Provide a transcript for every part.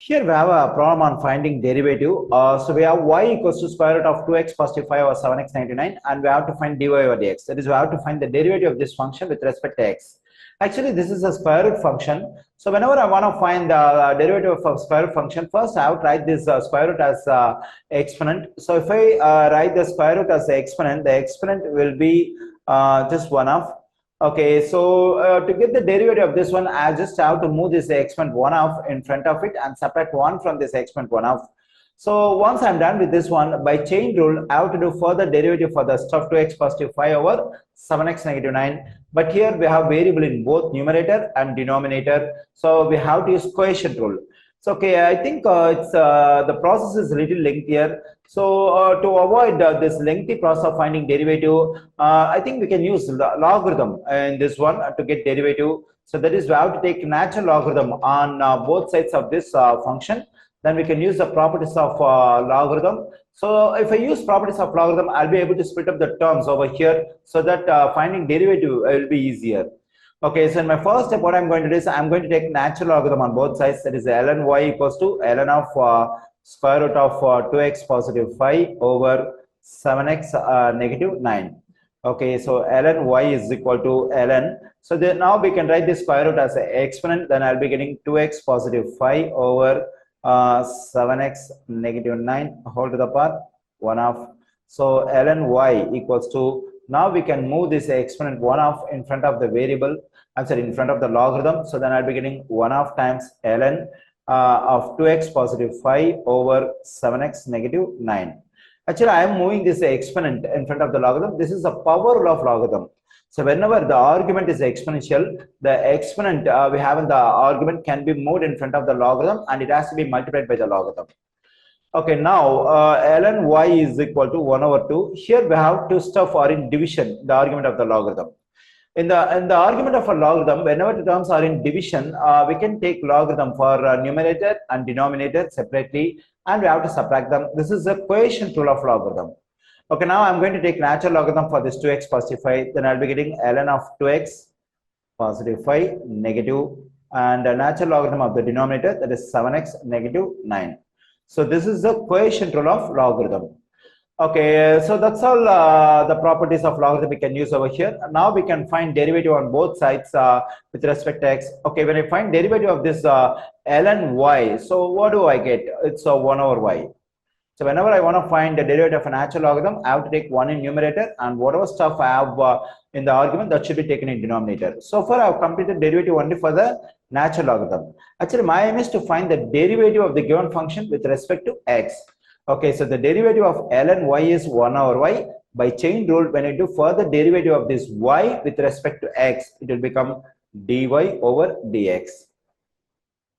Here we have a problem on finding derivative. So we have y equals to square root of 2x positive 5 over 7x 99, and we have to find dy over dx. That is, we have to find the derivative of this function with respect to x. Actually, this is a square root function. So whenever I want to find the derivative of square root function, first I have to write this square root as exponent. So if I write the square root as the exponent will be just 1 of. Okay, so to get the derivative of this one, I just have to move this exponent 1 off in front of it and subtract 1 from this exponent 1 off. So once I'm done with this one, by chain rule, I have to do further derivative for the stuff 2x positive 5 over 7x negative 9. But here we have variable in both numerator and denominator. So we have to use quotient rule. So okay, I think the process is a little lengthier. So to avoid this lengthy process of finding derivative, I think we can use logarithm in this one to get derivative. So that is, we have to take natural logarithm on both sides of this function. Then we can use the properties of logarithm. So if I use properties of logarithm, I'll be able to split up the terms over here so that finding derivative will be easier. Okay, so in my first step, what I'm going to do is I'm going to take natural logarithm on both sides. That is ln y equals to ln of square root of 2x positive 5 over 7x negative 9. Okay, so ln y is equal to ln. So then now we can write this square root as an exponent. Then I'll be getting 2x positive 5 over 7x negative 9 whole to the power 1 half. So ln y equals to, now we can move this exponent 1 half in front of the variable, in front of the logarithm. So then I'll be getting 1 half times ln of 2x positive 5 over 7x negative 9. Actually, I am moving this exponent in front of the logarithm. This is the power rule of logarithm. So whenever the argument is exponential, the exponent we have in the argument can be moved in front of the logarithm, and it has to be multiplied by the logarithm. Okay, now ln y is equal to 1 over 2. Here we have two stuff are in division, the argument of the logarithm. In the argument of a logarithm, whenever the terms are in division, we can take logarithm for numerator and denominator separately, and we have to subtract them. This is the quotient rule of logarithm. Okay, now I'm going to take natural logarithm for this 2x positive 5. Then I'll be getting ln of 2x positive 5 negative, and a natural logarithm of the denominator, that is 7x negative 9. So this is the quotient rule of logarithm. Okay, so that's all the properties of logarithm we can use over here. Now we can find derivative on both sides with respect to x. Okay, when I find derivative of this ln y, so what do I get? It's 1 over y. So whenever I want to find the derivative of a natural logarithm, I have to take 1 in numerator, and whatever stuff I have in the argument, that should be taken in denominator. So far I have completed derivative only for the natural logarithm. Actually, my aim is to find the derivative of the given function with respect to x. Okay, so the derivative of ln y is 1 over y. By chain rule, when I do further derivative of this y with respect to x, it will become dy over dx.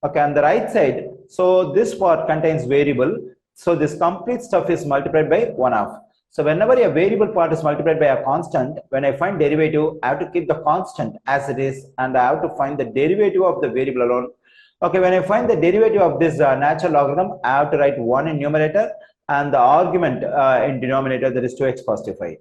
Okay, on the right side, so this part contains variable. So this complete stuff is multiplied by 1 half. So whenever a variable part is multiplied by a constant, when I find derivative, I have to keep the constant as it is, and I have to find the derivative of the variable alone. Okay, when I find the derivative of this natural logarithm, I have to write 1 in numerator and the argument in denominator, that is 2x positive 5.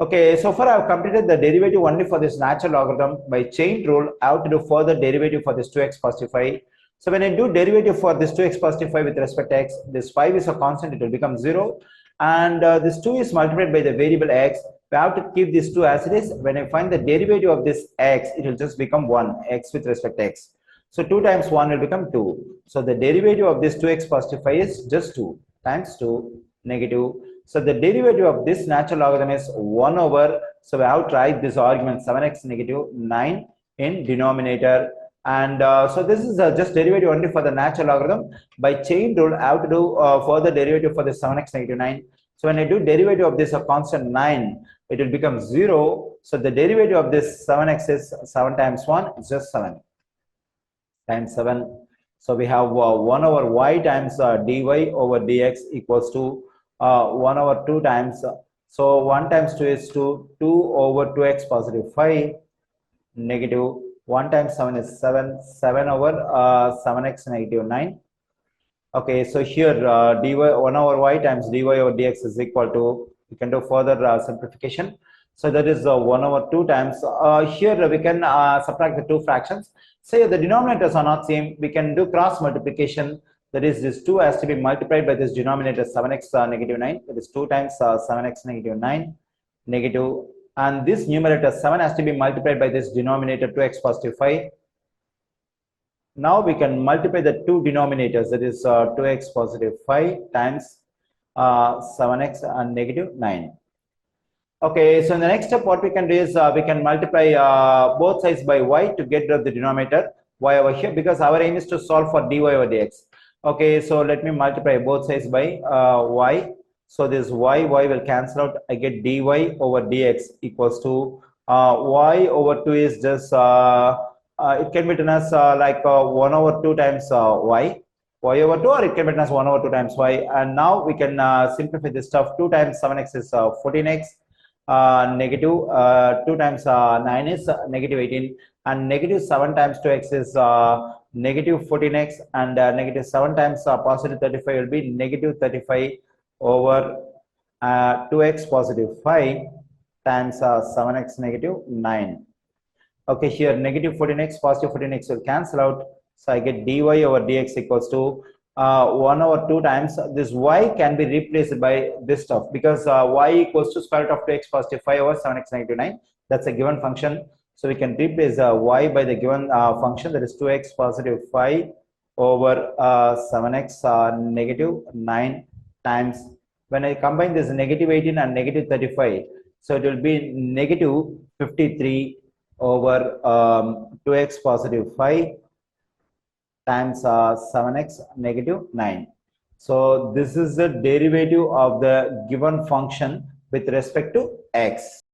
Okay, so far I have completed the derivative only for this natural logarithm. By chain rule, I have to do further derivative for this 2x positive 5. So when I do derivative for this 2x positive 5 with respect to x, this 5 is a constant, it will become 0. And this 2 is multiplied by the variable x. We have to keep this 2 as it is. When I find the derivative of this x, it will just become 1, x with respect to x. So 2 times 1 will become 2. So the derivative of this 2x positive 5 is just 2 times 2 negative. So the derivative of this natural logarithm is 1 over. So we have to write this argument 7x negative 9 in denominator. And so this is just derivative only for the natural logarithm. By chain rule, I have to do further derivative for the 7x negative 9. So when I do derivative of this constant 9, it will become 0. So the derivative of this 7x is 7 times 1 is just 7 times 7. So we have 1 over y times dy over dx equals to 1 over 2 times. So 1 times 2 is 2. 2 over 2x positive 5 negative. 1 times 7 is 7. 7 over 7x negative 9. Okay, so here dy 1 over y times dy over dx is equal to, we can do further simplification. So that is 1 over 2 times. Here we can subtract the two fractions. Say the denominators are not same. We can do cross multiplication. That is, this 2 has to be multiplied by this denominator 7x negative 9. That is 2 times 7x negative 9 negative, and this numerator 7 has to be multiplied by this denominator 2x positive 5. Now we can multiply the two denominators, that is 2x positive 5 times 7x and negative 9. Okay, so in the next step, what we can do is we can multiply both sides by y to get rid of the denominator y over here, because our aim is to solve for dy over dx. Okay, so let me multiply both sides by y. So this y will cancel out. I get dy over dx equals to y over 2 is just it can be written as like 1 over 2 times y over 2, or it can be written as 1 over 2 times y. And now we can simplify this stuff. 2 times 7x is 14x. Negative 2 times 9 is negative 18, and negative 7 times 2x is negative 14x, and negative 7 times positive 35 will be negative 35 over 2x positive 5 times 7x negative 9. Okay, here negative 14x positive 14x will cancel out, so I get dy over dx equals to 1 over 2 times this y can be replaced by this stuff, because y equals to square root of 2x positive 5 over 7x negative 9. That's a given function, so we can replace y by the given function, that is 2x positive 5 over 7x negative 9 times, when I combine this negative 18 and negative 35, so it will be negative 53 over 2x positive 5 times 7x negative 9. So this is the derivative of the given function with respect to x.